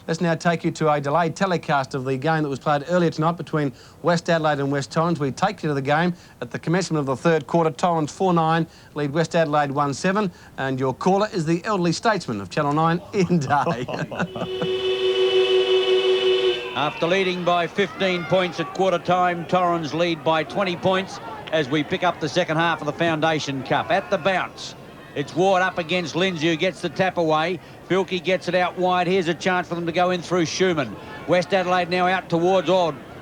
Let's now take you to a delayed telecast of the game that was played earlier tonight between West Adelaide and West Torrens. We take you to the game at the commencement of the third quarter. Torrens 4-9, lead West Adelaide 1-7. And your caller is the elderly statesman of Channel 9, Ian Day. After leading by 15 points at quarter time, Torrens lead by 20 points as we pick up the second half of the Foundation Cup. At the bounce, it's Ward up against Lindsay, who gets the tap away. Filkey gets it out wide. Here's a chance for them to go in through Schumann. West Adelaide now out towards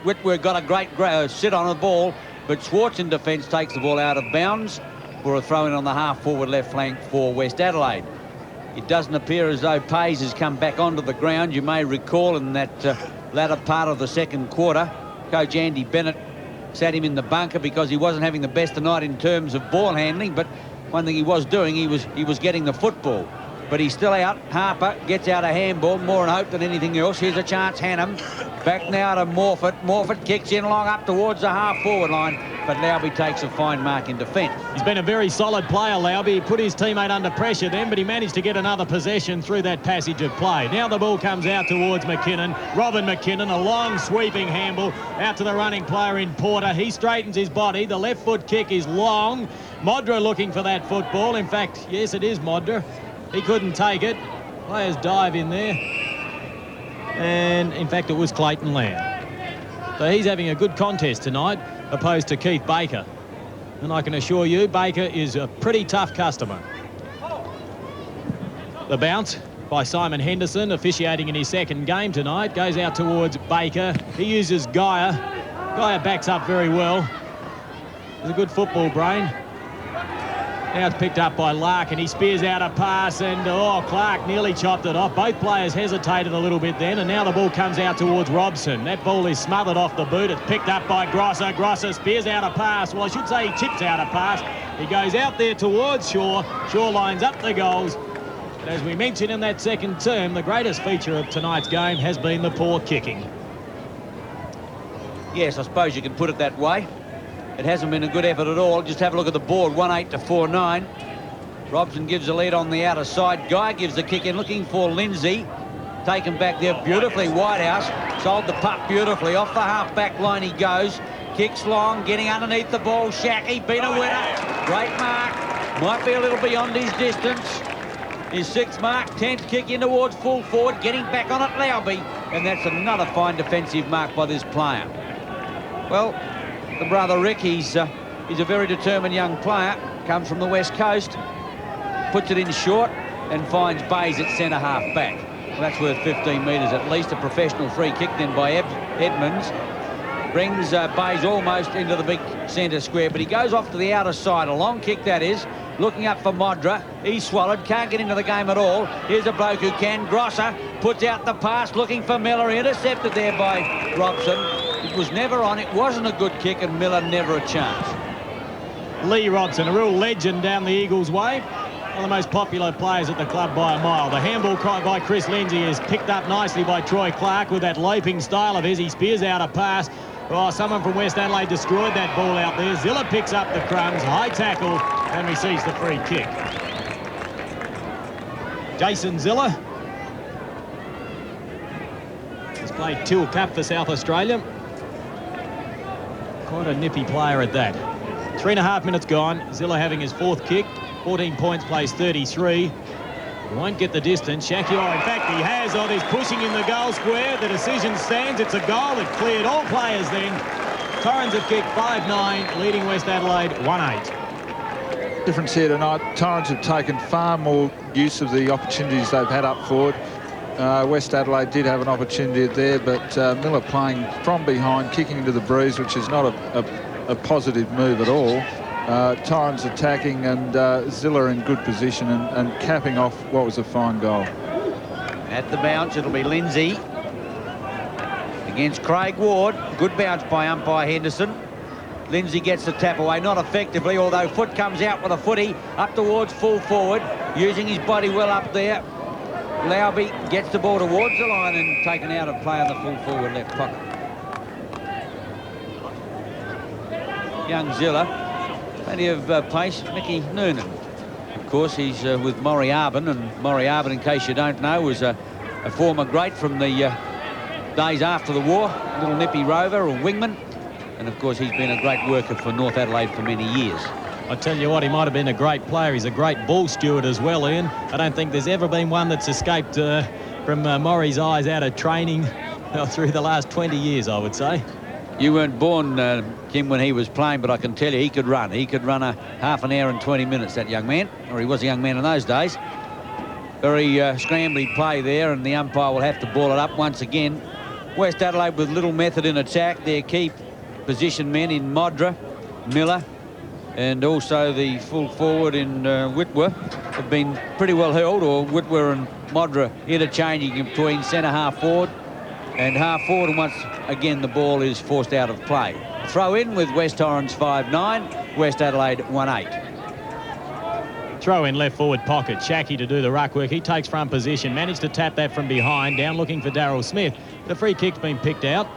Whitworth. Got a great sit on the ball, but Schwartz in defence takes the ball out of bounds for a throw-in on the half-forward left flank for West Adelaide. It doesn't appear as though Pays has come back onto the ground. You may recall in that latter part of the second quarter, Coach Andy Bennett sat him in the bunker because he wasn't having the best of night in terms of ball handling, but one thing he was doing, he was getting the football. But he's still out. Harper gets out a handball, more in hope than anything else. Here's a chance, Hannam. Back now to Morford. Morford kicks in long up towards the half-forward line, but Laube takes a fine mark in defence. He's been a very solid player, Laube. He put his teammate under pressure then, but he managed to get another possession through that passage of play. Now the ball comes out towards McKinnon. Robin McKinnon, a long sweeping handball out to the running player in Porter. He straightens his body. The left foot kick is long. Modra looking for that football. In fact, yes, it is Modra. He couldn't take it. Players dive in there. And, in fact, it was Clayton Lamb. So he's having a good contest tonight, opposed to Keith Baker. And I can assure you, Baker is a pretty tough customer. The bounce by Simon Henderson, officiating in his second game tonight, goes out towards Baker. He uses Geyer. Geyer backs up very well. He's a good football brain. Now it's picked up by Larkin. He spears out a pass and, Clark nearly chopped it off. Both players hesitated a little bit then, and now the ball comes out towards Robson. That ball is smothered off the boot. It's picked up by Grosser. Grosser spears out a pass. Well, I should say he chips out a pass. He goes out there towards Shaw. Shaw lines up the goals. But as we mentioned in that second term, the greatest feature of tonight's game has been the poor kicking. Yes, I suppose you can put it that way. It hasn't been a good effort at all. Just have a look at the board, 1-8 to 4-9. Robson gives the lead on the outer side. Guy gives the kick in, looking for Lindsay. Taken back there beautifully. Whitehouse sold the puck beautifully. Off the half-back line he goes. Kicks long, getting underneath the ball. Shackey, been a winner. Great mark. Might be a little beyond his distance. His sixth mark, 10th kick in towards full forward. Getting back on it, Laube. And that's another fine defensive mark by this player. Well, the brother Rick, he's a very determined young player, comes from the West Coast, puts it in short and finds Bays at centre half back. Well, that's worth 15 metres at least. A professional free kick then by Edmonds. Brings Bays almost into the big centre square, but he goes off to the outer side. A long kick that is. Looking up for Modra. He's swallowed, can't get into the game at all. Here's a bloke who can. Grosser puts out the pass, looking for Miller. Intercepted there by Robson. It was never on. It wasn't a good kick, and Miller never a chance. Lee Robson, a real legend down the Eagles' way. One of the most popular players at the club by a mile. The handball by Chris Lindsay is picked up nicely by Troy Clark with that loping style of his. He spears out a pass. Oh, someone from West Adelaide destroyed that ball out there. Zilla picks up the crumbs, high tackle, and receives the free kick. Jason Zilla has played Till Cup for South Australia. Quite a nippy player at that. 3.5 minutes gone. Zilla having his fourth kick. 14 points, plays 33. He won't get the distance. Shakior, in fact, he has. He's pushing in the goal square. The decision stands. It's a goal. It cleared all players then. Torrens have kicked 5-9, leading West Adelaide 1-8. Difference here tonight. Torrens have taken far more use of the opportunities they've had up forward. West Adelaide did have an opportunity there, but Miller playing from behind, kicking into the breeze, which is not a positive move at all. Torrens attacking and Zilla in good position and capping off what was a fine goal. At the bounce, it'll be Lindsay against Craig Ward. Good bounce by umpire Henderson. Lindsay gets the tap away, not effectively, although Foot comes out with a footy up towards full forward, using his body well up there. Laube gets the ball towards the line and taken out of play on the full forward left pocket. Young Zilla. Plenty of pace, Mickey Noonan. Of course, he's with Maury Arbin, and Maury Arbin, in case you don't know, was a a former great from the days after the war, little nippy rover or wingman. And, of course, he's been a great worker for North Adelaide for many years. I tell you what, he might have been a great player. He's a great ball steward as well, Ian. I don't think there's ever been one that's escaped from Maury's eyes out of training through the last 20 years, I would say. You weren't born, Kim, when he was playing, but I can tell you he could run. He could run a half an hour and 20 minutes, that young man. Or he was a young man in those days. Very scrambly play there, and the umpire will have to ball it up once again. West Adelaide with little method in attack. Their key position men in Modra, Miller, and also the full forward in Whitwer have been pretty well held, or Whitwer and Modra interchanging between centre half forward and half forward, and once again the ball is forced out of play. Throw in with West Torrens 5-9, West Adelaide 1-8. Throw in left forward pocket. Shackey to do the ruck work. He takes front position, managed to tap that from behind, down looking for Daryl Smith. The free kick's been picked out,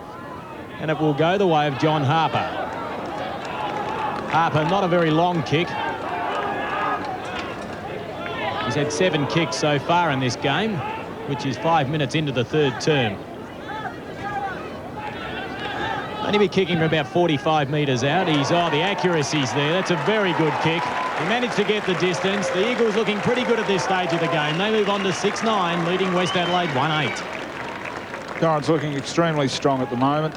and it will go the way of John Harper. Harper, not a very long kick. He's had 7 kicks so far in this game, which is 5 minutes into the third term. Only be kicking from about 45 metres out. The accuracy's there. That's a very good kick. He managed to get the distance. The Eagles looking pretty good at this stage of the game. They move on to 6-9, leading West Adelaide 1-8. Torrens looking extremely strong at the moment.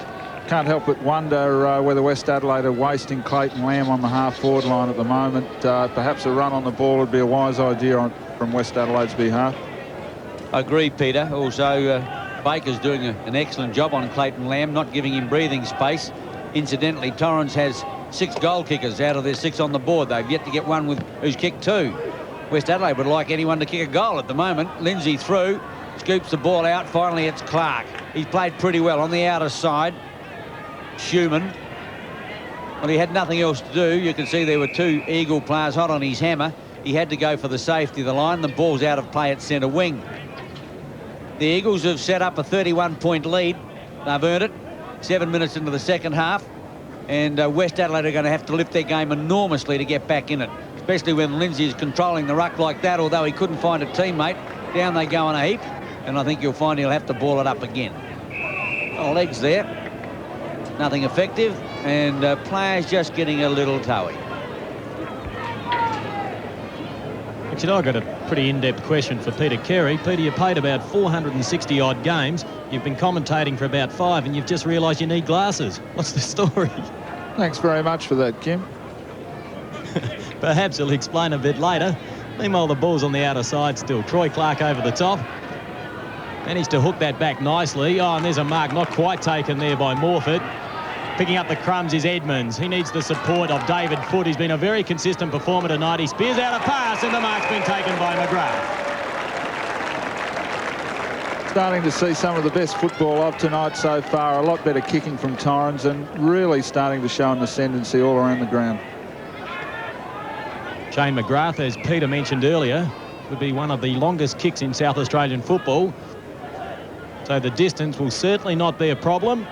Can't help but wonder whether West Adelaide are wasting Clayton Lamb on the half-forward line at the moment. Perhaps a run on the ball would be a wise idea from West Adelaide's behalf. I agree, Peter. Also, Baker's doing an excellent job on Clayton Lamb, not giving him breathing space. Incidentally, Torrens has 6 goal kickers out of their 6 on the board. They've yet to get one who's kicked 2. West Adelaide would like anyone to kick a goal at the moment. Lindsay through, scoops the ball out. Finally, it's Clark. He's played pretty well on the outer side. Schumann. Well, he had nothing else to do. You can see there were 2 Eagle players hot on his hammer. He had to go for the safety of the line. The ball's out of play at centre wing. The Eagles have set up a 31-point lead. They've earned it. 7 minutes into the second half. And West Adelaide are going to have to lift their game enormously to get back in it, especially when Lindsay is controlling the ruck like that, although he couldn't find a teammate. Down they go in a heap, and I think you'll find he'll have to ball it up again. Oh, legs there. Nothing effective, and players just getting a little toey. Actually, I've got a pretty in-depth question for Peter Carey. Peter, you played about 460-odd games. You've been commentating for about 5, and you've just realised you need glasses. What's the story? Thanks very much for that, Kim. Perhaps he'll explain a bit later. Meanwhile, the ball's on the outer side still. Troy Clark over the top. Managed to hook that back nicely. Oh, and there's a mark not quite taken there by Morford. Picking up the crumbs is Edmonds. He needs the support of David Foote. He's been a very consistent performer tonight. He spears out a pass, and the mark's been taken by McGrath. Starting to see some of the best football of tonight so far. A lot better kicking from Torrens, and really starting to show an ascendancy all around the ground. Shane McGrath, as Peter mentioned earlier, would be one of the longest kicks in South Australian football. So the distance will certainly not be a problem.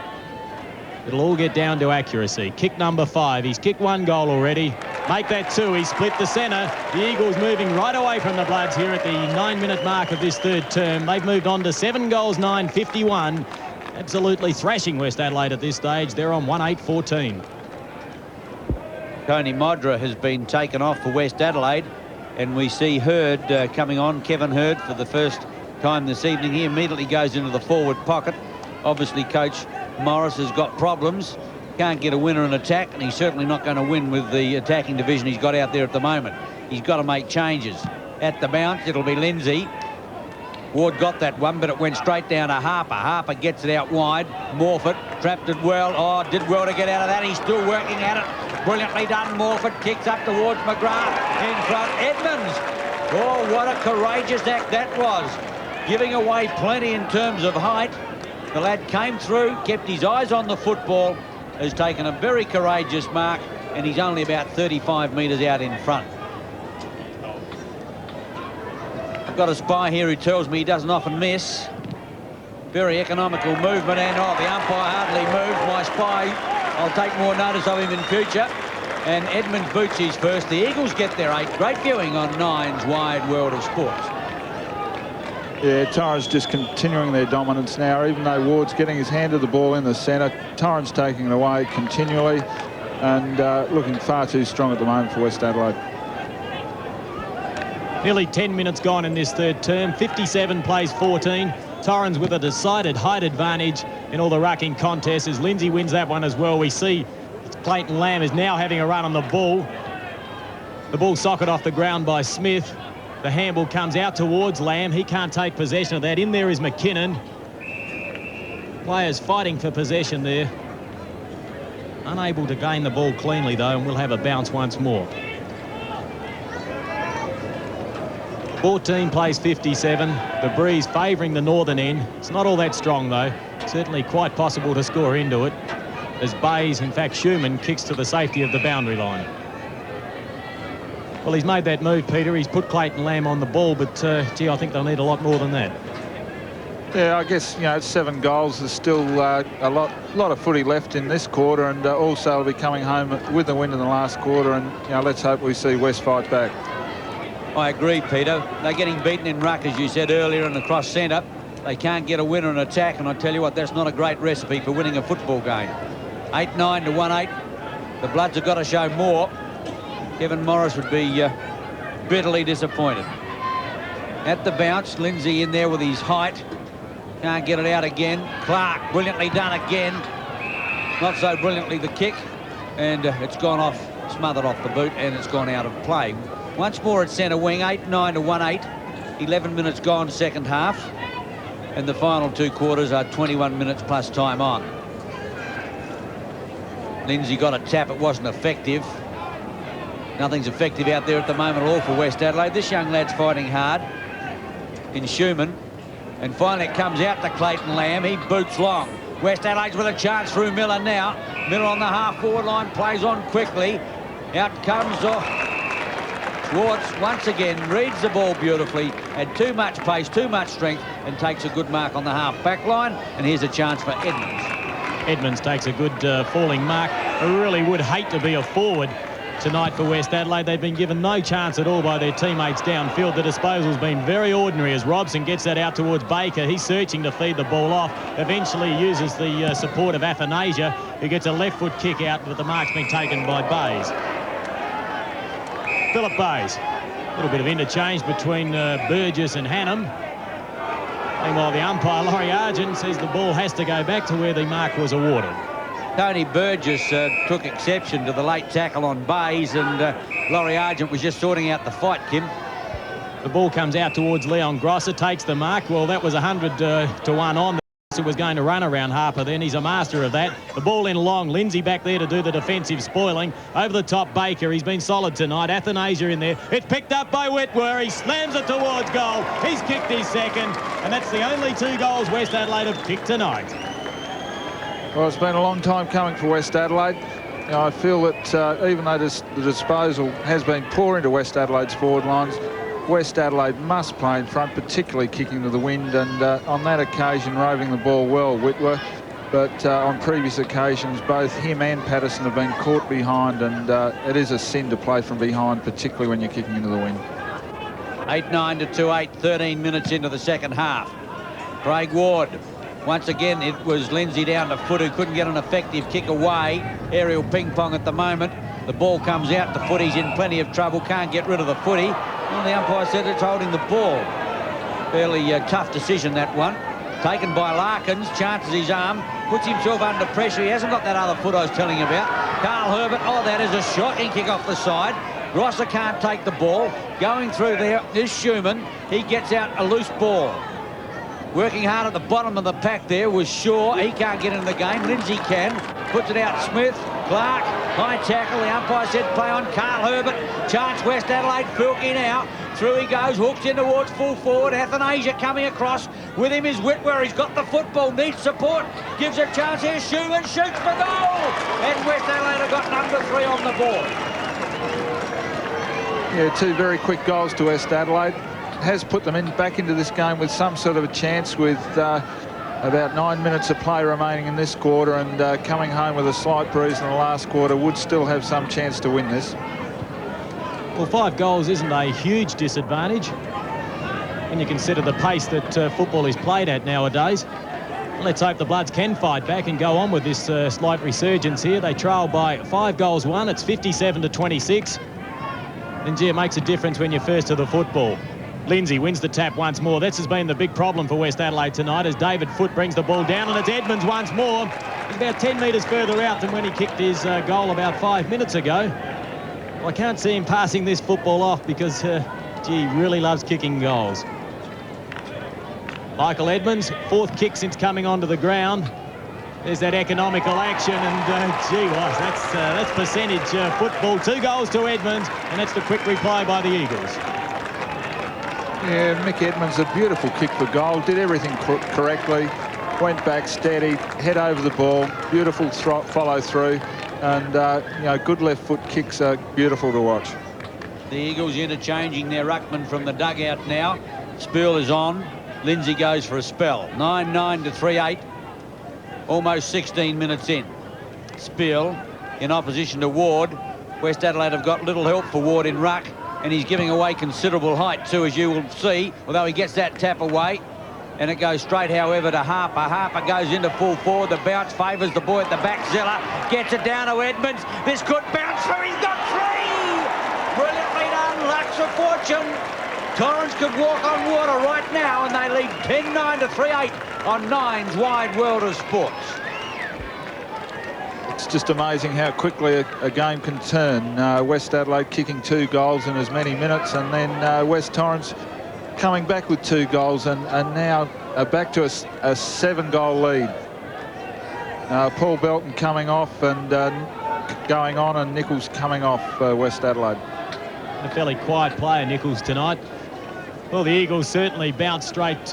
It'll all get down to accuracy. Kick number 5. He's kicked 1 goal already. Make that 2. He's split the centre. The Eagles moving right away from the Bloods here at the 9-minute mark of this third term. They've moved on to 7 goals, 9, 51. Absolutely thrashing West Adelaide at this stage. They're on 1-8-14. Tony Modra has been taken off for West Adelaide, and we see Hurd coming on. Kevin Hurd for the first time this evening. He immediately goes into the forward pocket. Obviously, Coach Morris has got problems. Can't get a winner in attack, and he's certainly not going to win with the attacking division he's got out there at the moment. He's got to make changes. At the bounce, it'll be Lindsay. Ward got that one, but it went straight down to Harper. Harper gets it out wide. Morford trapped it well. Oh, did well to get out of that. He's still working at it. Brilliantly done. Morford kicks up towards McGrath. In front, Edmonds. Oh, what a courageous act that was. Giving away plenty in terms of height. The lad came through, kept his eyes on the football, has taken a very courageous mark, and he's only about 35 metres out in front. I've got a spy here who tells me he doesn't often miss. Very economical movement, and oh, the umpire hardly moved. My spy, I'll take more notice of him in future. And Edmonds boots his first. The Eagles get their 8. Great viewing on 9's Wide World of Sports. Yeah, Torrens just continuing their dominance now, even though Ward's getting his hand to the ball in the centre. Torrens taking it away continually and looking far too strong at the moment for West Adelaide. Nearly 10 minutes gone in this third term. 57 plays 14. Torrens with a decided height advantage in all the rucking contests as Lindsay wins that one as well. We see Clayton Lamb is now having a run on the ball. The ball socket off the ground by Smith. The handball comes out towards Lamb. He can't take possession of that. In there is McKinnon. Players fighting for possession there. Unable to gain the ball cleanly, though, and we'll have a bounce once more. 14 plays 57. The breeze favouring the northern end. It's not all that strong, though. Certainly quite possible to score into it. As Bays, in fact, Schumann kicks to the safety of the boundary line. Well, he's made that move, Peter. He's put Clayton Lamb on the ball, but, gee, I think they'll need a lot more than that. Yeah, I guess, you know, it's 7 goals. There's still a lot of footy left in this quarter, and also they'll be coming home with the win in the last quarter, and, you know, let's hope we see West fight back. I agree, Peter. They're getting beaten in ruck, as you said earlier, and across centre. They can't get a winner in attack, and I tell you what, that's not a great recipe for winning a football game. 8-9 to 1-8. The Bloods have got to show more. Kevin Morris would be bitterly disappointed. At the bounce, Lindsay in there with his height. Can't get it out again. Clark, brilliantly done again. Not so brilliantly the kick. And it's gone off, smothered off the boot, and it's gone out of play. Once more at centre wing, 8-9 to 1-8. 11 minutes gone second half. And the final 2 quarters are 21 minutes plus time on. Lindsay got a tap, it wasn't effective. Nothing's effective out there at the moment at all for West Adelaide. This young lad's fighting hard in Schumann. And finally it comes out to Clayton Lamb. He boots long. West Adelaide's with a chance through Miller now. Miller on the half-forward line, plays on quickly. Out comes Schwartz once again, reads the ball beautifully, had too much pace, too much strength, and takes a good mark on the half-back line. And here's a chance for Edmonds. Edmonds takes a good falling mark. I really would hate to be a forward tonight for West Adelaide. They've been given no chance at all by their teammates downfield. The disposal's been very ordinary as Robson gets that out towards Baker. He's searching to feed the ball off. Eventually uses the support of Athanasia, who gets a left foot kick out, but the mark's been taken by Bays. Philip Bays. A little bit of interchange between Burgess and Hannum. Meanwhile, the umpire, Laurie Argent, says the ball has to go back to where the mark was awarded. Tony Burgess took exception to the late tackle on Bays, and Laurie Argent was just sorting out the fight, Kim. The ball comes out towards Leon Grosser, takes the mark. Well, that was 100 to 1 on. Grosser was going to run around Harper then. He's a master of that. The ball in long. Lindsay back there to do the defensive spoiling. Over the top, Baker. He's been solid tonight. Athanasia in there. It's picked up by Whitwer. He slams it towards goal. He's kicked his second, and that's the only 2 goals West Adelaide have kicked tonight. Well, it's been a long time coming for West Adelaide. You know, I feel that even though the disposal has been poor into West Adelaide's forward lines, West Adelaide must play in front, particularly kicking to the wind, and on that occasion roving the ball well, Whitwer. But on previous occasions, both him and Patterson have been caught behind, and it is a sin to play from behind, particularly when you're kicking into the wind. 8-9 to 2-8, 13 minutes into the second half. Craig Ward. Once again, it was Lindsay down to foot, who couldn't get an effective kick away. Aerial ping-pong at the moment. The ball comes out to foot. He's in plenty of trouble. Can't get rid of the footy. Well, the umpire said it's holding the ball. Fairly tough decision, that one. Taken by Larkins. Chances his arm. Puts himself under pressure. He hasn't got that other foot I was telling you about. Carl Herbert. Oh, that is a shocking kick off the side. Grosser can't take the ball. Going through there is Schumann. He gets out a loose ball. Working hard at the bottom of the pack there was Shaw. He can't get into the game. Lindsay can. Puts it out Smith. Clark. High tackle. The umpire said play on. Carl Herbert. Chance West Adelaide. Filkey now. Through he goes. Hooks in towards full forward. Athanasia coming across. With him is Whitwer. He's got the football. Needs support. Gives a chance here. Schumann shoots for goal. And West Adelaide have got number 3 on the board. Yeah, 2 very quick goals to West Adelaide. Has put them back into this game with some sort of a chance, with about 9 minutes of play remaining in this quarter, and coming home with a slight bruise in the last quarter, would still have some chance to win this. Well, 5 goals isn't a huge disadvantage. when you consider the pace that football is played at nowadays. Let's hope the Bloods can fight back and go on with this slight resurgence here. They trail by 5 goals won. It's 57-26. And gee, it makes a difference when you're first to the football. Lindsay wins the tap once more. This has been the big problem for West Adelaide tonight as David Foote brings the ball down, and it's Edmonds once more. He's about 10 metres further out than when he kicked his goal about 5 minutes ago. Well, I can't see him passing this football off because, gee, he really loves kicking goals. Michael Edmonds, 4th kick since coming onto the ground. There's that economical action, and gee whiz, that's percentage football. 2 goals to Edmonds, and that's the quick reply by the Eagles. Yeah, Mick Edmonds, a beautiful kick for goal. Did everything correctly. Went back steady, head over the ball. Beautiful follow through, and you know, good left foot kicks are beautiful to watch. The Eagles interchanging their ruckman from the dugout now. Spiel is on. Lindsay goes for a spell. 9-9 to 3-8. Almost 16 minutes in. Spiel in opposition to Ward. West Adelaide have got little help for Ward in ruck, and he's giving away considerable height too, as you will see, although he gets that tap away. And it goes straight, however, to Harper. Harper goes into full forward. The bounce favours the boy at the back. Zilla gets it down to Edmonds. This could bounce through. He's got 3! Brilliantly done. Lucks of fortune. Torrens could walk on water right now, and they lead 10-9 to 3-8 on Nine's Wide World of Sports. It's just amazing how quickly a game can turn. West Adelaide kicking 2 goals in as many minutes, and then West Torrens coming back with 2 goals, and now back to a 7-goal lead. Paul Belton coming off and going on, and Nichols coming off West Adelaide. A fairly quiet player, Nichols, tonight. Well, the Eagles certainly bounced straight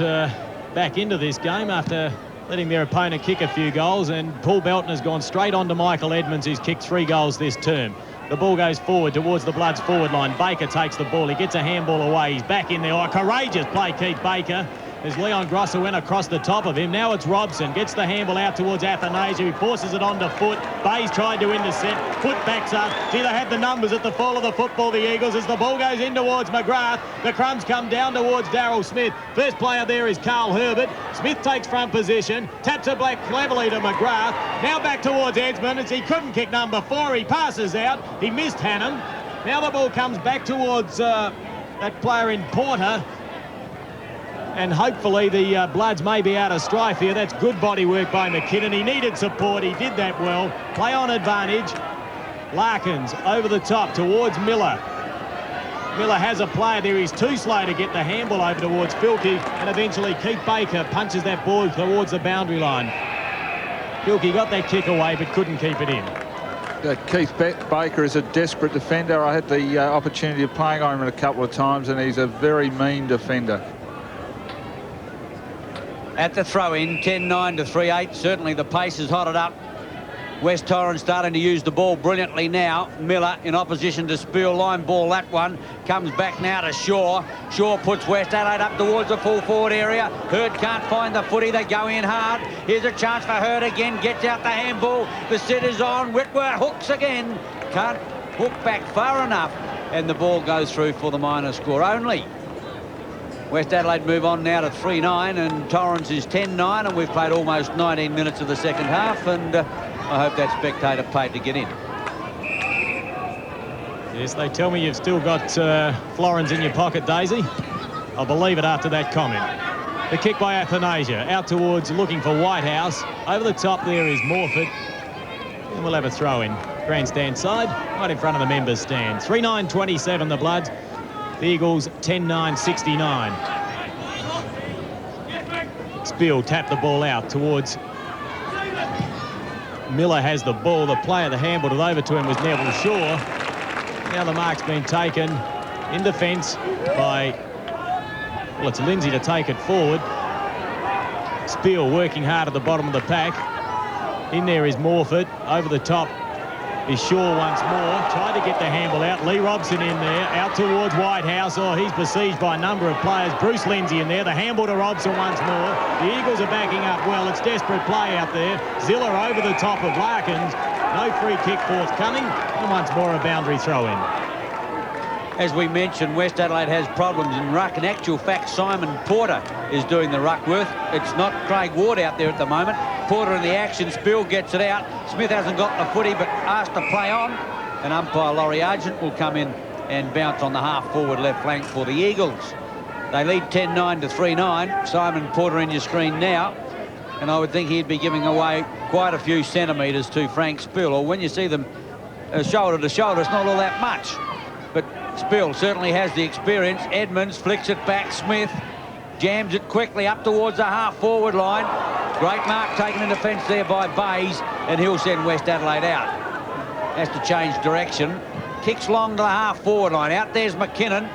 back into this game after letting their opponent kick a few goals, and Paul Belton has gone straight on to Michael Edmonds, who's kicked 3 goals this term. The ball goes forward towards the Bloods forward line. Baker takes the ball. He gets a handball away. He's back in there. Oh, courageous play, Keith Baker, as Leon Grosser went across the top of him. Now it's Robson. Gets the handball out towards Athanasia. He forces it onto Foote. Bayes tried to intercept. Foote backs up. Gee, they have the numbers at the fall of the football, the Eagles, as the ball goes in towards McGrath. The crumbs come down towards Darryl Smith. First player there is Carl Herbert. Smith takes front position. Taps it back cleverly to McGrath. Now back towards Edmonds. He couldn't kick number 4. He passes out. He missed Hannum. Now the ball comes back towards that player in Porter. And hopefully the Bloods may be out of strife here. That's good body work by McKinnon. He needed support. He did that well. Play on advantage. Larkins over the top towards Miller. Miller has a player there. He's too slow to get the handball over towards Filkey. And eventually Keith Baker punches that ball towards the boundary line. Filkey got that kick away but couldn't keep it in. Keith Baker is a desperate defender. I had the opportunity of playing on him a couple of times, and he's a very mean defender. At the throw-in, 10-9 to 3-8. Certainly the pace has hotted up. West Torrens starting to use the ball brilliantly now. Miller in opposition to Spiel. Line ball, that one. Comes back now to Shaw. Shaw puts West Adelaide up towards the full forward area. Hurd can't find the footy. They go in hard. Here's a chance for Hurd again. Gets out the handball. The sit is on. Whitworth hooks again. Can't hook back far enough. And the ball goes through for the minor score only. West Adelaide move on now to 3-9, and Torrens is 10-9, and we've played almost 19 minutes of the second half, and I hope that spectator paid to get in. Yes, they tell me you've still got Florens in your pocket, Daisy. I'll believe it after that comment. The kick by Athanasia, out towards looking for Whitehouse. Over the top there is Morford, and we'll have a throw-in. Grandstand side, right in front of the members' stand. 3-9-27, the Bloods. The Eagles 10-9-69. Spiel tapped the ball out towards Miller. Has the ball. The player that handballed it over to him was Neville Shaw. Now the mark's been taken in defence by, well, it's Lindsay to take it forward. Spiel working hard at the bottom of the pack. In there is Morford. Over the top is Shaw once more. Tried to get the handball out. Lee Robson in there. Out towards Whitehouse. Oh, he's besieged by a number of players. Bruce Lindsay in there. The handball to Robson once more. The Eagles are backing up well. It's desperate play out there. Ziller over the top of Larkins. No free kick forthcoming. And once more a boundary throw in. as we mentioned, West Adelaide has problems in ruck. In actual fact, Simon Porter is doing the ruck work. It's not Craig Ward out there at the moment. Porter in the action. Spill gets it out. Smith hasn't got the footy, but asked to play on. And umpire Laurie Argent will come in and bounce on the half-forward left flank for the Eagles. They lead 10-9 to 3-9. Simon Porter in your screen now. And I would think he'd be giving away quite a few centimetres to Frank Spill. Or when you see them shoulder to shoulder, it's not all that much. But Spill certainly has the experience. Edmonds flicks it back. Smith jams it quickly up towards the half-forward line. Great mark taken in defence there by Bays, and he'll send West Adelaide out. Has to change direction. Kicks long to the half-forward line. Out there's McKinnon.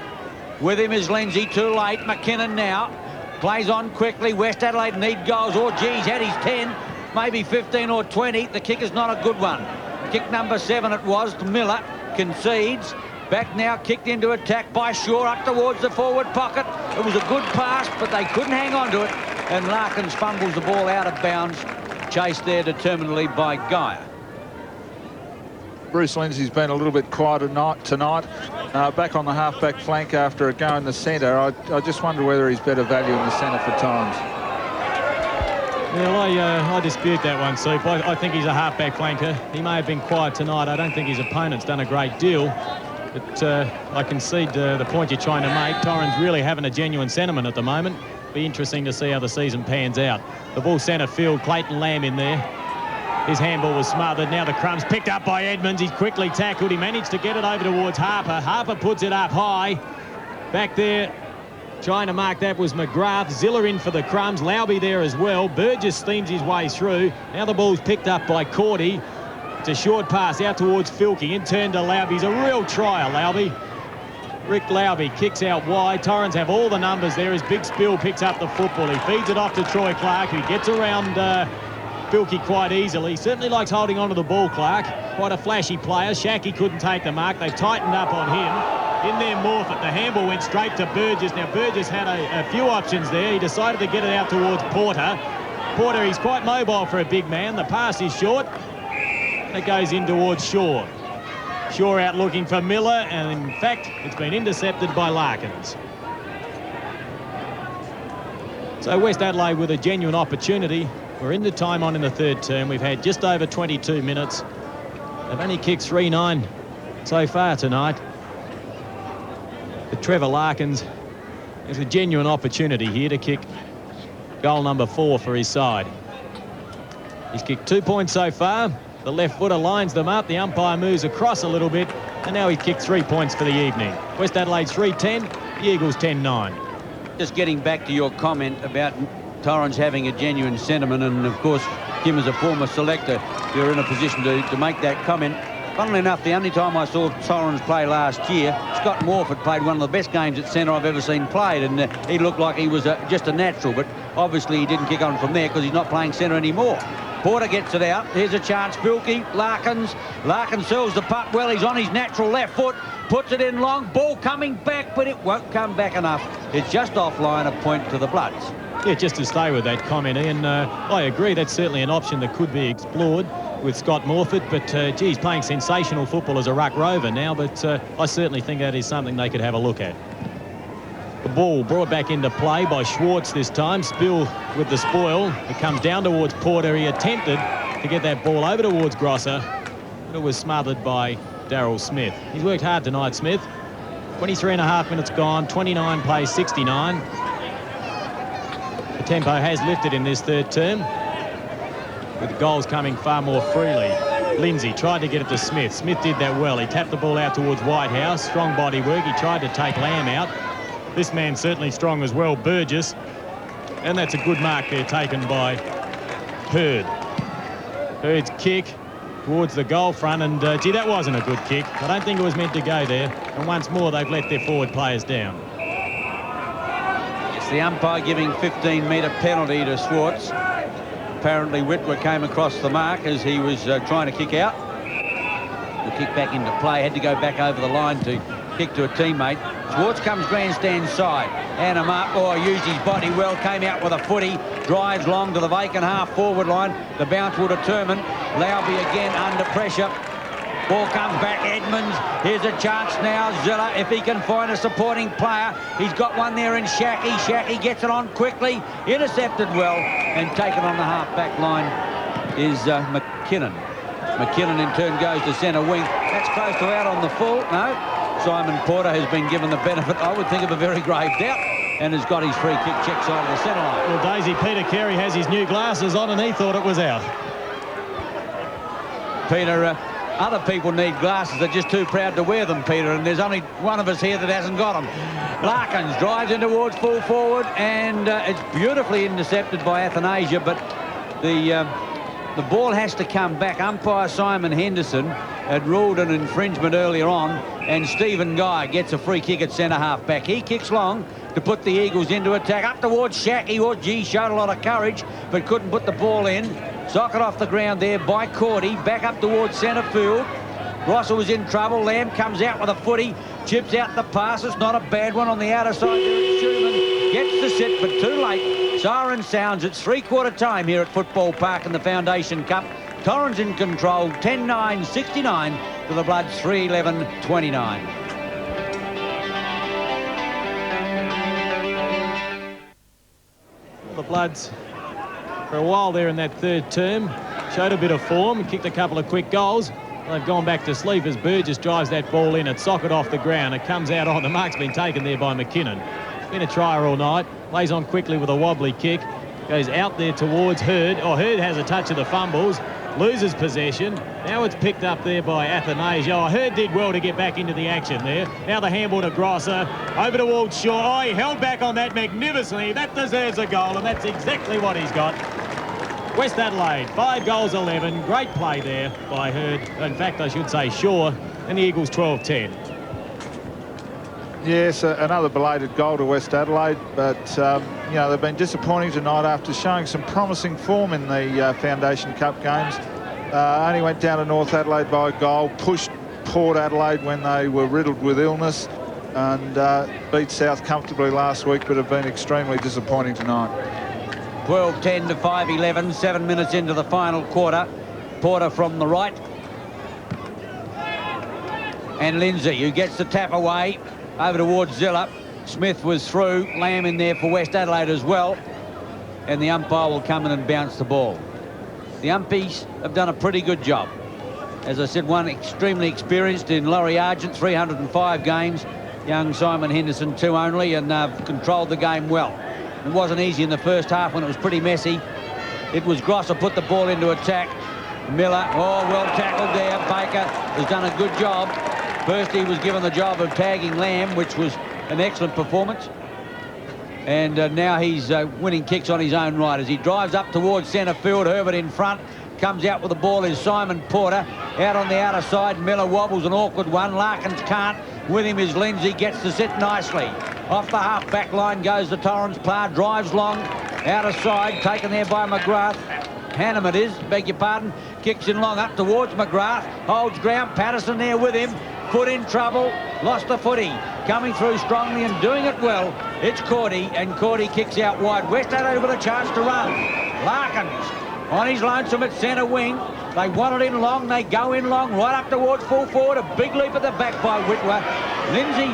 With him is Lindsay. Too late. McKinnon now. Plays on quickly. West Adelaide need goals. Oh, geez, had his 10, maybe 15 or 20. The kick is not a good one. Kick number 7 it was to Miller. Concedes. Back now, kicked into attack by Shaw up towards the forward pocket. It was a good pass, but they couldn't hang on to it. And Larkins fumbles the ball out of bounds. Chased there determinedly by Geyer. Bruce Lindsay's been a little bit quieter tonight. Back on the half-back flank after a go in the centre. I just wonder whether he's better value in the centre for Torrens. Well, I dispute that one, Soup. I think he's a half-back flanker. He may have been quiet tonight. I don't think his opponent's done a great deal. But I concede the point you're trying to make. Torrens really having a genuine sentiment at the moment. Be interesting to see how the season pans out. The ball centre field, Clayton Lamb in there. His handball was smothered. Now the crumbs picked up by Edmonds. He's quickly tackled. He managed to get it over towards Harper. Harper puts it up high. Back there, trying to mark that was McGrath. Ziller in for the crumbs. Lauby there as well. Burgess steams his way through. Now the ball's picked up by Cordy. It's a short pass out towards Filkey. In turn to Lauby. He's a real trier, Lauby. Rick Lauby kicks out wide. Torrens have all the numbers there as Big Spill picks up the football. He feeds it off to Troy Clark, who gets around Filkey quite easily. Certainly likes holding on to the ball, Clark. Quite a flashy player. Shackey couldn't take the mark. They've tightened up on him. In there, Morfitt. The handball went straight to Burgess. Now, Burgess had a few options there. He decided to get it out towards Porter. Porter, he's quite mobile for a big man. The pass is short. And it goes in towards Shaw. Shaw out looking for Miller, and in fact, it's been intercepted by Larkins. So West Adelaide with a genuine opportunity. We're into time on in the third term. We've had just over 22 minutes. They've only kicked 3-9 so far tonight. But Trevor Larkins has a genuine opportunity here to kick goal number 4 for his side. He's kicked 2 points so far. The left footer lines them up. The umpire moves across a little bit. And now he's kicked 3 points for the evening. West Adelaide 3-10, the Eagles 10-9. Just getting back to your comment about Torrens having a genuine sentiment, and of course Kim as a former selector, you're in a position to make that comment. Funnily enough, the only time I saw Torrens play last year, Scott Morfitt played one of the best games at centre I've ever seen played, and he looked like he was just a natural, but obviously he didn't kick on from there because he's not playing centre anymore. Porter gets it out. Here's a chance. Filkey, Larkins. Larkins sells the putt well. He's on his natural left foot. Puts it in long. Ball coming back, but it won't come back enough. It's just offline, a point to the Bloods. Yeah, just to stay with that comment, Ian, I agree that's certainly an option that could be explored with Scott Morfitt, but gee, he's playing sensational football as a ruck rover now, but I certainly think that is something they could have a look at. The ball brought back into play by Schwartz this time. Spill with the spoil. It comes down towards Porter. He attempted to get that ball over towards Grosser, but it was smothered by Daryl Smith. He's worked hard tonight, Smith. 23.5 minutes gone, 29 plays 69. The tempo has lifted in this third term, with goals coming far more freely. Lindsay tried to get it to Smith. Smith did that well. He tapped the ball out towards Whitehouse. Strong body work. He tried to take Lamb out. This man's certainly strong as well, Burgess. And that's a good mark there taken by Hurd. Hurd's kick towards the goal front, and gee, that wasn't a good kick. I don't think it was meant to go there. And once more, they've let their forward players down. It's the umpire giving 15-metre penalty to Schwartz. Apparently Whitwer came across the mark as he was trying to kick out. The kick back into play, had to go back over the line to kick to a teammate. Schwartz comes grandstand side. Hannum up. Oh, used his body well. Came out with a footy. Drives long to the vacant half-forward line. The bounce will determine. Lauby again under pressure. Ball comes back, Edmonds. Here's a chance now, Zilla, if he can find a supporting player. He's got one there in Shackey. Shackey gets it on quickly, intercepted well, and taken on the half-back line is McKinnon. McKinnon in turn goes to centre wing. That's close to out on the full. No, Simon Porter has been given the benefit, I would think, of a very grave doubt, and has got his free kick check side of the centre line. Well, Daisy, Peter Carey has his new glasses on and he thought it was out. Peter, other people need glasses. They're just too proud to wear them, Peter, and there's only one of us here that hasn't got them. Larkins drives in towards full forward, and it's beautifully intercepted by Athanasia, but the ball has to come back. Umpire Simon Henderson had ruled an infringement earlier on, and Stephen Guy gets a free kick at centre half back. He kicks long to put the Eagles into attack. Up towards Shackey. Oh, gee, showed a lot of courage, but couldn't put the ball in. Socket off the ground there by Cordy. Back up towards centre field. Rosser was in trouble. Lamb comes out with a footy. Chips out the pass. It's not a bad one on the outer side. Schumann gets the sit, but too late. Siren sounds. It's three-quarter time here at Football Park in the Foundation Cup. Torrens in control. 10-9-69 to the Bloods. 3-11-29. The Bloods, for a while there in that third term, showed a bit of form, kicked a couple of quick goals. They've gone back to sleep as Burgess drives that ball in. It's socket off the ground. It comes out on. The mark's been taken there by McKinnon. Been a trier all night. Lays on quickly with a wobbly kick. Goes out there towards Hurd. Oh, Hurd has a touch of the fumbles. Loses possession. Now it's picked up there by Athanasia. Oh, Hurd did well to get back into the action there. Now the handball to Grosser. Over towards Shaw. Oh, he held back on that magnificently. That deserves a goal, and that's exactly what he's got. West Adelaide, 5 goals, 11. Great play there by Hurd. In fact, I should say Shaw. And the Eagles 12-10. Yes, another belated goal to West Adelaide, but you know, they've been disappointing tonight after showing some promising form in the Foundation Cup games. Only went down to North Adelaide by a goal, pushed Port Adelaide when they were riddled with illness, and beat South comfortably last week, but have been extremely disappointing tonight. 12-10 to 5-11, 7 minutes into the final quarter. Porter from the right. And Lindsay, who gets the tap away. Over towards Zilla. Smith was through. Lamb in there for West Adelaide as well. And the umpire will come in and bounce the ball. The umpies have done a pretty good job. As I said, one extremely experienced in Laurie Argent, 305 games. Young Simon Henderson, 2 only, and controlled the game well. It wasn't easy in the first half when it was pretty messy. It was Grosser put the ball into attack. Miller, oh, well tackled there. Baker has done a good job. First, he was given the job of tagging Lamb, which was an excellent performance. And now he's winning kicks on his own right as he drives up towards centre field. Herbert in front. Comes out with the ball is Simon Porter. Out on the outer side, Miller wobbles an awkward one. Larkins can't. With him is Lindsay. Gets to sit nicely. Off the half-back line goes the Torrens player. Drives long. Outer side, taken there by McGrath. Hannum it is, beg your pardon. Kicks in long up towards McGrath. Holds ground. Patterson there with him. Foot in trouble, lost the footy, coming through strongly and doing it well. It's Cordy, and Cordy kicks out wide. West Adelaide with a chance to run. Larkins on his lonesome at centre wing. They want it in long, they go in long, right up towards full forward. A big leap at the back by Whitwer. Lindsay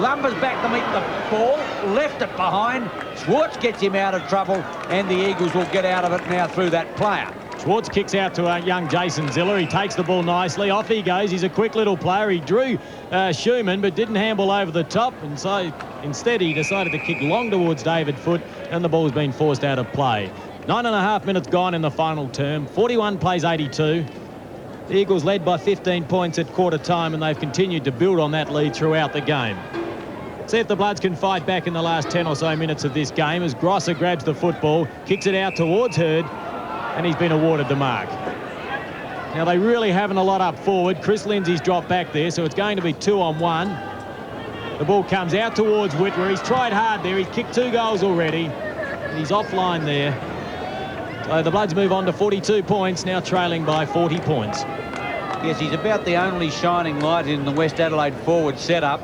lumbers back to meet the ball, left it behind. Schwartz gets him out of trouble, and the Eagles will get out of it now through that player. Schwartz kicks out to young Jason Ziller. He takes the ball nicely. Off he goes. He's a quick little player. He drew Schumann, but didn't handle over the top. And so instead, he decided to kick long towards David Foote, and the ball's been forced out of play. 9.5 minutes gone in the final term. 41 plays 82. The Eagles led by 15 points at quarter time, and they've continued to build on that lead throughout the game. See if the Bloods can fight back in the last 10 or so minutes of this game as Grosser grabs the football, kicks it out towards Hurd, and he's been awarded the mark. Now, they really haven't a lot up forward. Chris Lindsay's dropped back there, so it's going to be 2-on-1. The ball comes out towards Whitwer. He's tried hard there. He's kicked 2 goals already. And he's offline there. So the Bloods move on to 42 points, now trailing by 40 points. Yes, he's about the only shining light in the West Adelaide forward setup.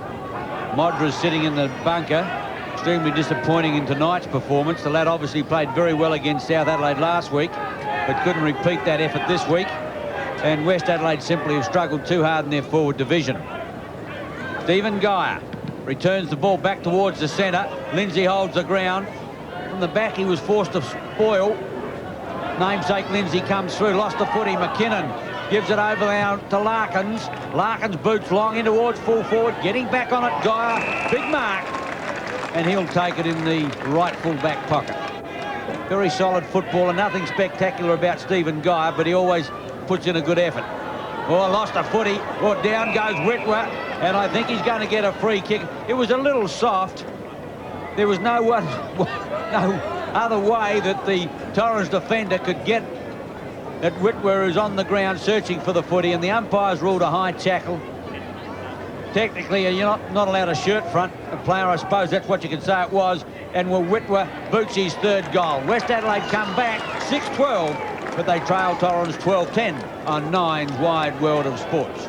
Modra's sitting in the bunker. Extremely disappointing in tonight's performance. The lad obviously played very well against South Adelaide last week, but couldn't repeat that effort this week. and West Adelaide simply have struggled too hard in their forward division. Stephen Geyer returns the ball back towards the centre. Lindsay holds the ground. From the back, he was forced to spoil. Namesake Lindsay comes through, lost the footy. McKinnon gives it over now to Larkins. Larkins boots long in towards full forward, getting back on it. Geyer, big mark, and he'll take it in the right full back pocket. Very solid footballer, nothing spectacular about Stephen Geyer, but he always puts in a good effort. Oh, lost a footy. Oh, down goes Whitwer, and I think he's going to get a free kick. It was a little soft. There was no other way that the Torrens defender could get at Whitwer, who's on the ground searching for the footy, and the umpires ruled a high tackle. Technically, you're not allowed a shirt front a player, I suppose that's what you could say it was, and Whitwer boots his third goal. West Adelaide come back 6-12, but they trail Torrens 12-10 on Nine's Wide World of Sports.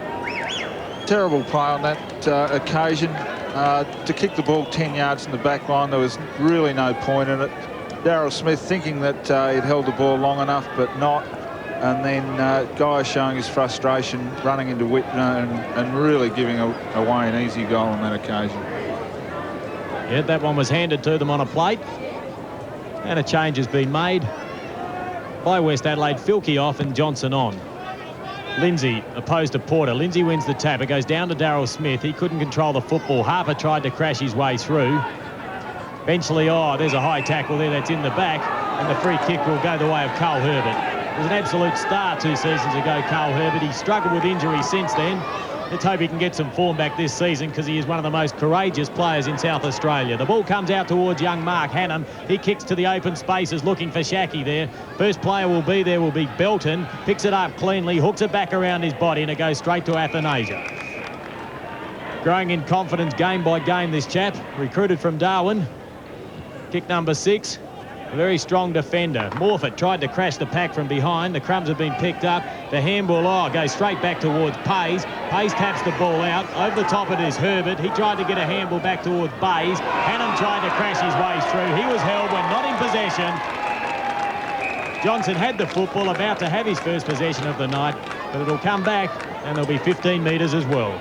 Terrible play on that occasion. To kick the ball 10 yards in the back line, there was really no point in it. Darryl Smith thinking that he'd held the ball long enough, but not. And then Guy showing his frustration, running into Whitner and really giving away an easy goal on that occasion. Yeah, that one was handed to them on a plate. And a change has been made by West Adelaide. Filkey off and Johnson on. Lindsay opposed to Porter. Lindsay wins the tap. It goes down to Darryl Smith. He couldn't control the football. Harper tried to crash his way through. Eventually, there's a high tackle there that's in the back, and the free kick will go the way of Carl Herbert. It was an absolute star 2 seasons ago, Carl Herbert. He struggled with injury since then. Let's hope he can get some form back this season, because he is one of the most courageous players in South Australia. The ball comes out towards young Mark Hannam. He kicks to the open spaces looking for Shackey there. First player will be Belton. Picks it up cleanly, hooks it back around his body, and it goes straight to Athanasia. Growing in confidence game by game, this chap. Recruited from Darwin. Kick number 6. A very strong defender. Morfitt tried to crash the pack from behind. The crumbs have been picked up. The handball goes straight back towards Pays. Pays taps the ball out. Over the top it is Herbert. He tried to get a handball back towards Bays. Hannam tried to crash his way through. He was held when not in possession. Johnson had the football, about to have his first possession of the night, but it'll come back and there'll be 15 metres as well.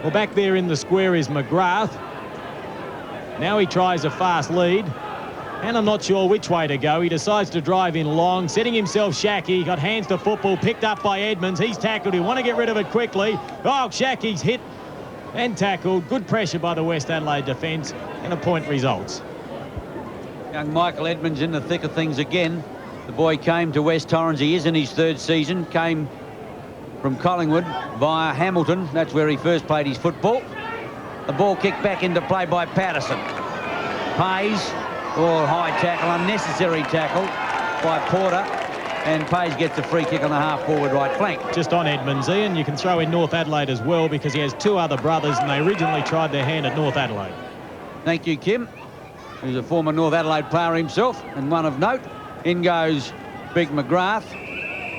Well, back there in the square is McGrath. Now he tries a fast lead, and I'm not sure which way to go. He decides to drive in long, setting himself Shackey. Got hands to football, picked up by Edmonds. He's tackled. He want to get rid of it quickly. Oh, Shackey's hit and tackled. Good pressure by the West Adelaide defence, and a point results. Young Michael Edmonds in the thick of things again. The boy came to West Torrens. He is in his 3rd season. Came from Collingwood via Hamilton. That's where he first played his football. The ball kicked back into play by Patterson. Pays, high tackle, unnecessary tackle by Porter, and Pays gets a free kick on the half-forward right flank. Just on Edmonds, Ian, you can throw in North Adelaide as well, because he has 2 other brothers, and they originally tried their hand at North Adelaide. Thank you, Kim, who's a former North Adelaide player himself, and one of note. In goes Big McGrath.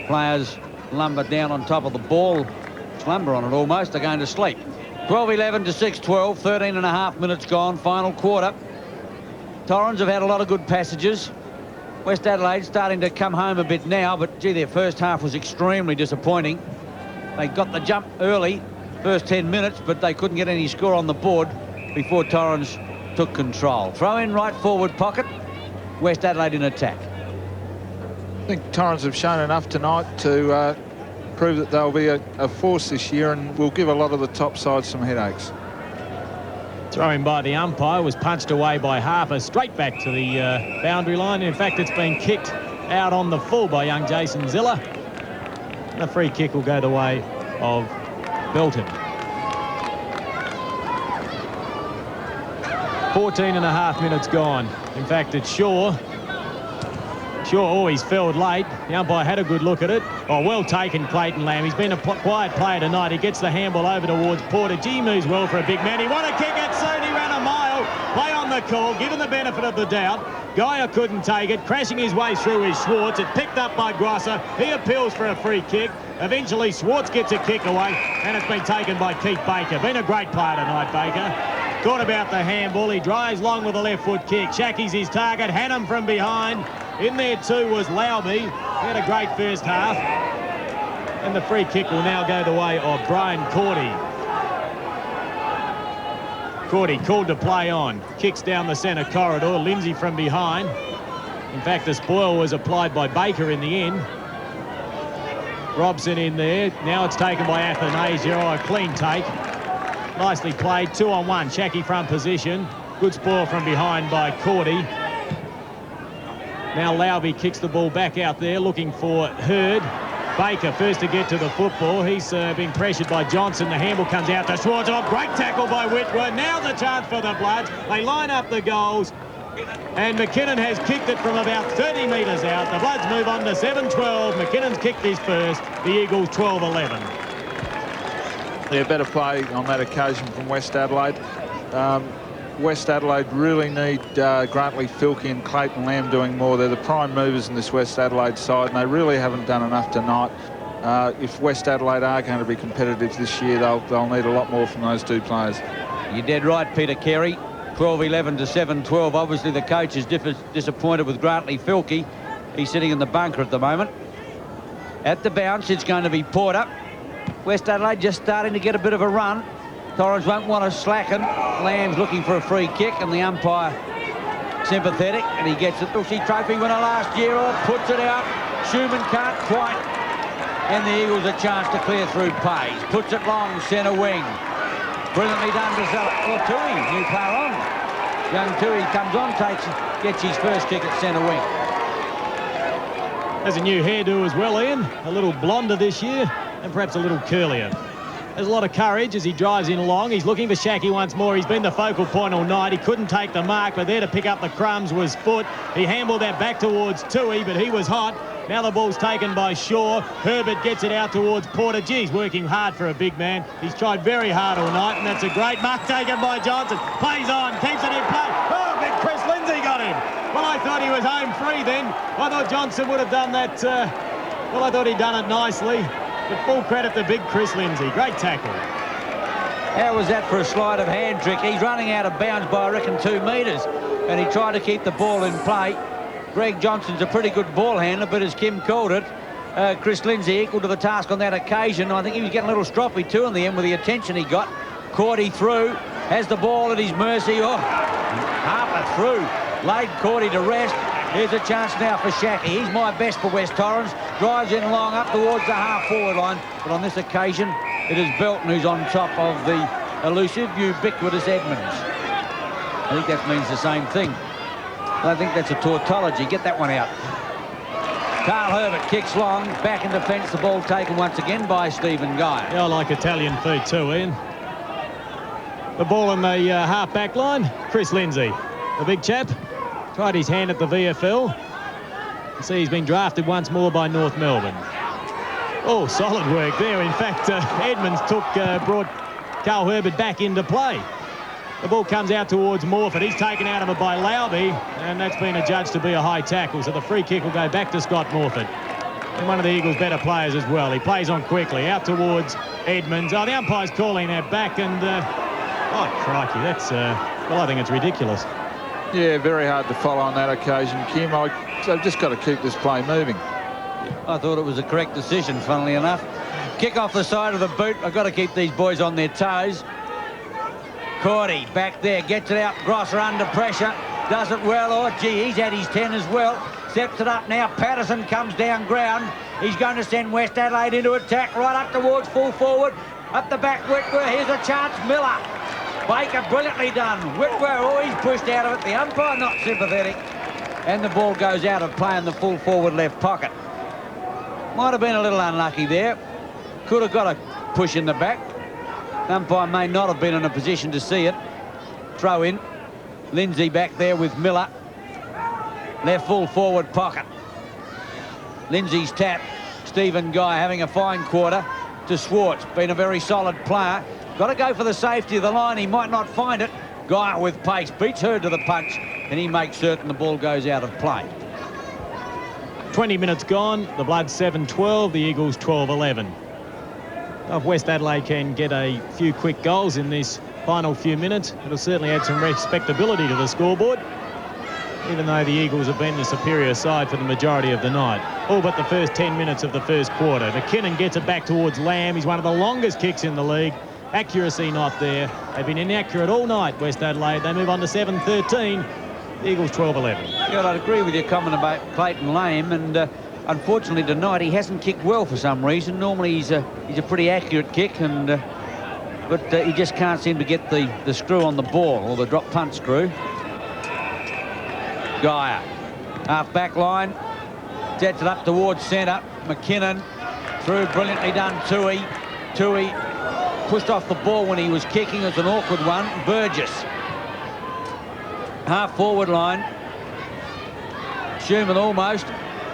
Players lumber down on top of the ball, slumber on it almost, they're going to sleep. 12-11 to 6-12, 13 and a half minutes gone, final quarter. Torrens have had a lot of good passages. West Adelaide starting to come home a bit now, but gee, their first half was extremely disappointing. They got the jump early, first 10 minutes, but they couldn't get any score on the board before Torrens took control. Throw in right forward pocket, West Adelaide in attack. I think Torrens have shown enough tonight to prove that they'll be a force this year and will give a lot of the top sides some headaches. Throw in by the umpire, was punched away by Harper, straight back to the boundary line. In fact, it's been kicked out on the full by young Jason Ziller. And a free kick will go the way of Belton. 14 and a half minutes gone. In fact, it's Shaw. He's felled late. The umpire had a good look at it. Well taken, Clayton Lamb. He's been a quiet player tonight. He gets the handball over towards Porter. He moves well for a big man. He won a kick at soon. He ran a mile. Play on the call, given the benefit of the doubt. Geyer couldn't take it. Crashing his way through is Schwartz. It's picked up by Grosser. He appeals for a free kick. Eventually, Schwartz gets a kick away, and it's been taken by Keith Baker. Been a great player tonight, Baker. Thought about the handball. He drives long with a left foot kick. Shackey's his target. Hannam from behind. In there too was Laube. He had a great first half. And the free kick will now go the way of Brian Cordy. Cordy called to play on. Kicks down the centre corridor. Lindsay from behind. In fact, the spoil was applied by Baker in the end. Robson in there. Now it's taken by Athanasia. Oh, a clean take. Nicely played. 2-on-1. Shacky front position. Good spoil from behind by Cordy. Now Laube kicks the ball back out there, looking for Hurd. Baker first to get to the football. He's been pressured by Johnson. The handball comes out to Schwartz. Oh, great tackle by Whitworth. Now's the chance for the Bloods. They line up the goals. And McKinnon has kicked it from about 30 metres out. The Bloods move on to 7-12. McKinnon's kicked his first. The Eagles 12-11. Yeah, better play on that occasion from West Adelaide. West Adelaide really need Grantley, Filkey and Clayton Lamb doing more. They're the prime movers in this West Adelaide side, and they really haven't done enough tonight. If West Adelaide are going to be competitive this year, they'll need a lot more from those two players. You're dead right, Peter Carey. 12-11 to 7-12. Obviously, the coach is disappointed with Grantley Filkey. He's sitting in the bunker at the moment. At the bounce, it's going to be Porter. West Adelaide just starting to get a bit of a run. Torrens won't want to slacken. Lamb's looking for a free kick, and the umpire sympathetic, and he gets it. Brooksy Trophy winner last year, or puts it out. Schumann can't quite, and the Eagles a chance to clear through Pays. Puts it long, centre wing. Brilliantly done to Zella. Well, Tui, new player on. Young Tui comes on, gets his first kick at centre wing. There's a new hairdo as well, Ian. A little blonder this year, and perhaps a little curlier. There's a lot of courage as he drives in along. He's looking for Shacky once more. He's been the focal point all night. He couldn't take the mark, but there to pick up the crumbs was Foot. He handballed that back towards Tui, but he was hot. Now the ball's taken by Shaw. Herbert gets it out towards Porter. Gee, he's working hard for a big man. He's tried very hard all night, and that's a great mark taken by Johnson. Plays on, keeps it in play. Oh, big Chris Lindsay got him. Well, I thought he was home free then. I thought Johnson would have done that. Well, I thought he'd done it nicely. But full credit to big Chris Lindsay. Great tackle. How was that for a sleight of hand trick? He's running out of bounds by, I reckon, 2 metres. And he tried to keep the ball in play. Greg Johnson's a pretty good ball handler, but as Kim called it, Chris Lindsay equal to the task on that occasion. I think he was getting a little stroppy too in the end with the attention he got. Cordy through, has the ball at his mercy. Oh, Harper through, laid Cordy to rest. Here's a chance now for Shacky. He's my best for West Torrens. Drives in long up towards the half-forward line. But on this occasion, it is Belton who's on top of the elusive, ubiquitous Edmonds. I think that means the same thing. I think that's a tautology. Get that one out. Carl Herbert kicks long. Back in defence. The ball taken once again by Stephen Guy. Yeah, I like Italian food too, Ian. The ball in the half-back line. Chris Lindsay, the big chap. Tried his hand at the VFL. You see he's been drafted once more by North Melbourne. Oh, solid work there. In fact, Edmonds brought Carl Herbert back into play. The ball comes out towards Morford. He's taken out of it by Laube, and that's been adjudged to be a high tackle. So the free kick will go back to Scott Morford. And one of the Eagles' better players as well. He plays on quickly, out towards Edmonds. Oh, the umpire's calling that back, and oh, crikey, that's, well, I think it's ridiculous. Yeah, very hard to follow on that occasion, Kim. They've just got to keep this play moving. I thought it was a correct decision, funnily enough. Kick off the side of the boot. I've got to keep these boys on their toes. Cordy back there, gets it out. Grosser under pressure. Does it well. Oh, gee, he's had his 10 as well. Steps it up now. Patterson comes down ground. He's going to send West Adelaide into attack right up towards full forward. Up the back, Whitworth. Here's a chance. Miller. Baker, brilliantly done. Whitworth, oh, he's pushed out of it. The umpire not sympathetic. And the ball goes out of play in the full forward left pocket. Might have been a little unlucky there. Could have got a push in the back. The umpire may not have been in a position to see it. Throw in. Lindsay back there with Miller. Left full forward pocket. Lindsay's tap. Stephen Guy having a fine quarter to Schwartz. Been a very solid player. Got to go for the safety of the line. He might not find it. Guy with pace. Beats Hurd to the punch. And he makes certain the ball goes out of play. 20 minutes gone. The Bloods 7-12. The Eagles 12-11. If West Adelaide can get a few quick goals in this final few minutes, it'll certainly add some respectability to the scoreboard. even though the Eagles have been the superior side for the majority of the night. All but the first 10 minutes of the first quarter. McKinnon gets it back towards Lamb. He's one of the longest kicks in the league. Accuracy not there. They've been inaccurate all night, West Adelaide. They move on to 7-13. The Eagles 12-11. Yeah, I'd agree with your comment about Clayton Lamb, and unfortunately tonight he hasn't kicked well for some reason. Normally he's a pretty accurate kick, and but he just can't seem to get the screw on the ball, or the drop punt screw. Geyer, half back line, sets it up towards centre. McKinnon through, brilliantly done. Tui pushed off the ball when he was kicking. It's an awkward one. Burgess, half forward line. Schumann almost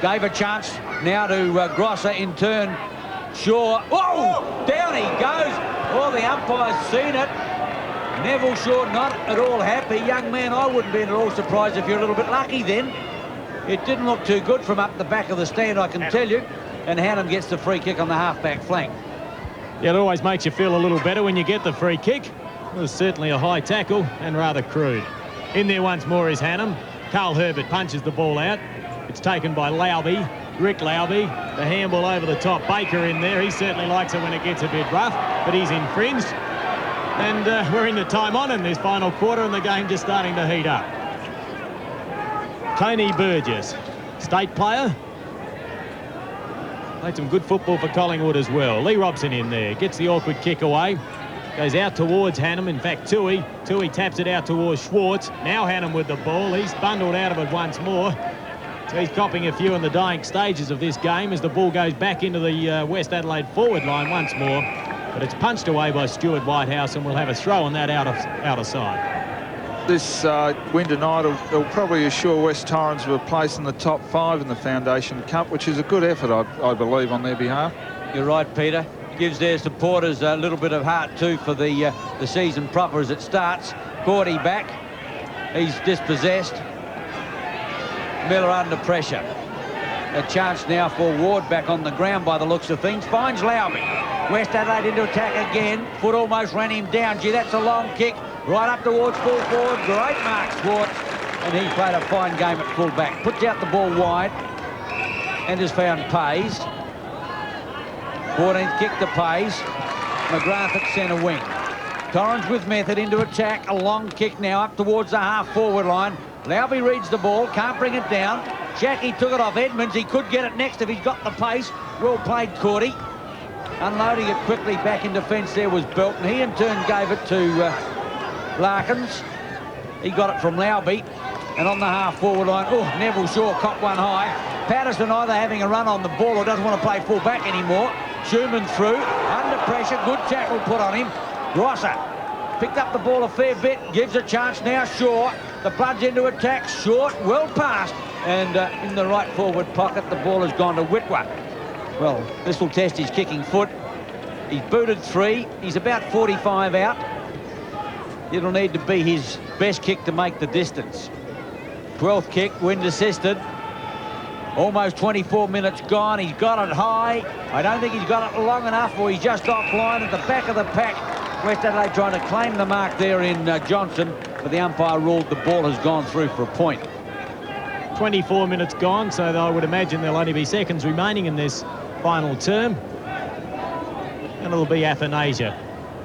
gave a chance now to Grosser in turn. Shaw, whoa, down he goes. Oh, the umpire's seen it. Neville Shaw not at all happy. Young man, I wouldn't be at all surprised if you're a little bit lucky then. It didn't look too good from up the back of the stand, I can tell you. And Hannum gets the free kick on the half-back flank. Yeah, it always makes you feel a little better when you get the free kick. It was certainly a high tackle and rather crude. In there once more is Hannum. Carl Herbert punches the ball out. It's taken by Laube, Rick Laube. The handball over the top. Baker in there. He certainly likes it when it gets a bit rough, but he's infringed. And we're in the time on in this final quarter, and the game just starting to heat up. Tony Burgess, state player. Played some good football for Collingwood as well. Lee Robson in there. Gets the awkward kick away. Goes out towards Hannum. In fact, Tui taps it out towards Schwartz. Now Hannum with the ball. He's bundled out of it once more. So he's copping a few in the dying stages of this game as the ball goes back into the West Adelaide forward line once more. But it's punched away by Stuart Whitehouse, and we'll have a throw on that outer side. This win tonight will probably assure West Torrens of a place in the top 5 in the Foundation Cup, which is a good effort, I believe, on their behalf. You're right, Peter. Gives their supporters a little bit of heart too for the season proper as it starts. Cordy back. He's dispossessed. Miller under pressure. A chance now for Ward back on the ground by the looks of things. Finds Laube. West Adelaide into attack again. Foot almost ran him down. Gee, that's a long kick. Right up towards full forward. Great mark, Schwartz. And he played a fine game at full back. Puts out the ball wide and has found Pays. 14th kick to Pays. McGrath at centre wing. Torrens with method into attack. A long kick now up towards the half-forward line. Laube reads the ball, can't bring it down. Jackie took it off Edmonds. He could get it next if he's got the pace. Well played, Cordy. Unloading it quickly back in defence there was Belton. He in turn gave it to Larkins. He got it from Laube. And on the half-forward line, oh, Neville Shaw caught one high. Patterson either having a run on the ball or doesn't want to play full-back anymore. Schumann through, under pressure, good tackle put on him. Grosser picked up the ball a fair bit, gives a chance now, Shaw. The Bloods into attack, short, well passed. And in the right forward pocket, the ball has gone to Whitwer. Well, this will test his kicking foot. He's booted 3, he's about 45 out. It'll need to be his best kick to make the distance. 12th kick, wind assisted. Almost 24 minutes gone. He's got it high. I don't think he's got it long enough, or he's just offline at the back of the pack. West Adelaide trying to claim the mark there in Johnson, but the umpire ruled the ball has gone through for a point. 24 minutes gone, so I would imagine there'll only be seconds remaining in this final term. And it'll be Athanasia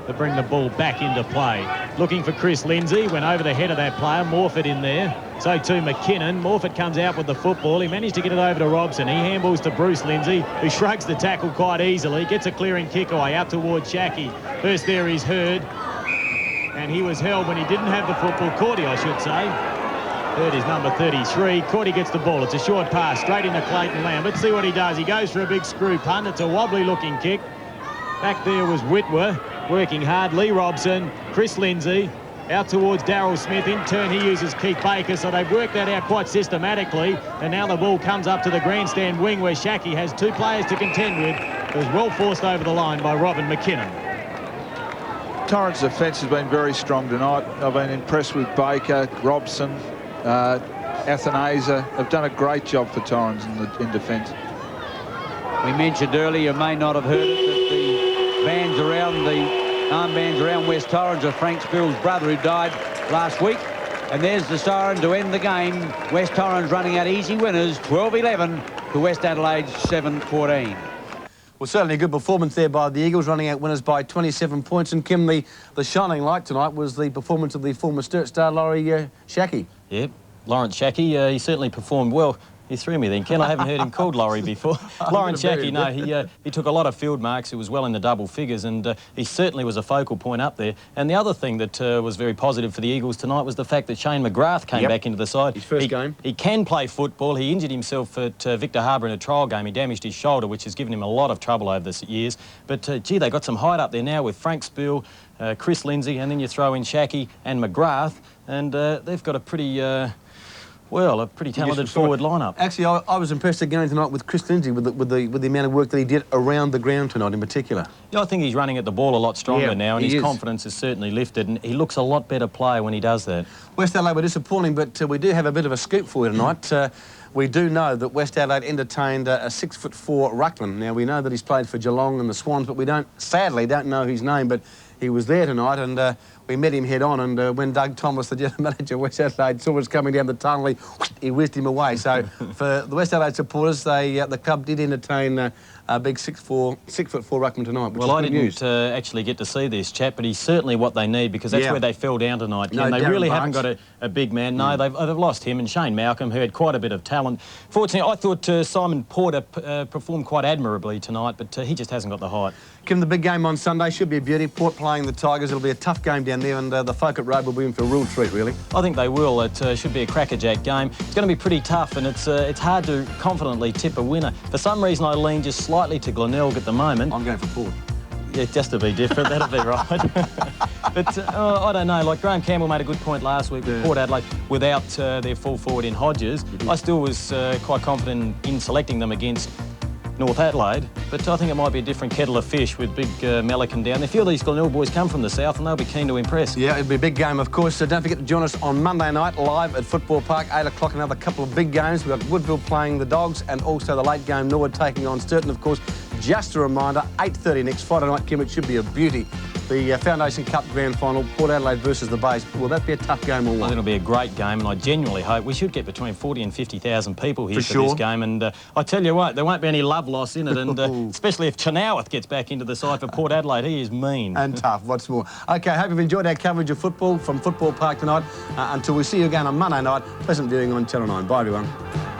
to bring the ball back into play. Looking for Chris Lindsay, went over the head of that player. Morford in there. So too McKinnon. Morford comes out with the football. He managed to get it over to Robson. He handballs to Bruce Lindsay, who shrugs the tackle quite easily. Gets a clearing kick away out towards Shackey. First there is Hurd. And he was held when he didn't have the football. Cordy, I should say. Hurd is number 33. Cordy gets the ball. It's a short pass straight into Clayton Lamb. Let's see what he does. He goes for a big screw punt. It's a wobbly looking kick. Back there was Whitwer working hard. Lee Robson, Chris Lindsay, out towards Darryl Smith. In turn, he uses Keith Baker, so they've worked that out quite systematically. And now the ball comes up to the grandstand wing where Shackey has 2 players to contend with. It was well forced over the line by Robin McKinnon. Torrens' defence has been very strong tonight. I've been impressed with Baker, Robson, Athanasia. Have done a great job for Torrens in defence. We mentioned earlier, you may not have heard it, that the bands around the armbands around West Torrens are Frank Spill's brother who died last week. And there's the siren to end the game. West Torrens running out easy winners, 12-11 to West Adelaide 7-14. Well, certainly a good performance there by the Eagles, running out winners by 27 points. And Kim, the shining light tonight was the performance of the former Sturt star, Laurie Shackey. Yep, Lawrence Shackey, he certainly performed well. You threw me then, Ken. I haven't heard him called Laurie before. Lawrence Shackey, no, he took a lot of field marks. He was well in the double figures, and he certainly was a focal point up there. And the other thing that was very positive for the Eagles tonight was the fact that Shane McGrath came back into the side. His first game. He can play football. He injured himself at Victor Harbour in a trial game. He damaged his shoulder, which has given him a lot of trouble over the years. But, gee, they got some height up there now with Frank Spiel, Chris Lindsay, and then you throw in Shackey and McGrath, and they've got a pretty... well, a pretty talented forward lineup. Actually, I was impressed again tonight with Chris Lindsay, with the amount of work that he did around the ground tonight in particular. Yeah, I think he's running at the ball a lot stronger now, and his confidence is certainly lifted, and he looks a lot better player when he does that. West Adelaide were disappointing, but we do have a bit of a scoop for you tonight. We do know that West Adelaide entertained a 6'4" ruckman. Now, we know that he's played for Geelong and the Swans, but we sadly don't know his name, but he was there tonight, and we met him head on, and when Doug Thomas, the general manager of West Adelaide, saw us coming down the tunnel, he whizzed him away. So for the West Adelaide supporters, the club did entertain a big 6'4" ruckman tonight, which well, is I didn't actually get to see this chap, but he's certainly what they need, because that's where they fell down tonight. No, they really haven't got Barnes. a big man. No, they've lost him, and Shane Malcolm, who had quite a bit of talent. Fortunately, I thought Simon Porter performed quite admirably tonight, but he just hasn't got the height. Kim, the big game on Sunday should be a beauty. Port playing the Tigers. It'll be a tough game down there, and the folk at Road will be in for a real treat, really. I think they will. It should be a crackerjack game. It's going to be pretty tough, and it's hard to confidently tip a winner. For some reason, I lean just slightly to Glenelg at the moment. I'm going for Port. Yeah, just to be different, that'll be right. But I don't know, like Graham Campbell made a good point last week with Port Adelaide without their full forward in Hodges. I still was quite confident in selecting them against North Adelaide, but I think it might be a different kettle of fish with big Melican down there. A few of these Glenelg boys come from the south, and they'll be keen to impress. Yeah, it'll be a big game, of course. So don't forget to join us on Monday night live at Football Park, 8 o'clock. Another couple of big games. We've got Woodville playing the Dogs, and also the late game Norwood taking on Sturton. Of course, just a reminder, 8:30 next Friday night, Kim. It should be a beauty. The Foundation Cup Grand Final, Port Adelaide versus the Bays. Will that be a tough game or what? I think it'll be a great game, and I genuinely hope we should get between 40 and 50,000 people here for this game. And I tell you what, there won't be any love loss in it, and especially if Chenoweth gets back into the side for Port Adelaide. He is mean. And tough, what's more. OK, hope you've enjoyed our coverage of football from Football Park tonight. Until we see you again on Monday night, pleasant viewing on Channel 9. Bye, everyone.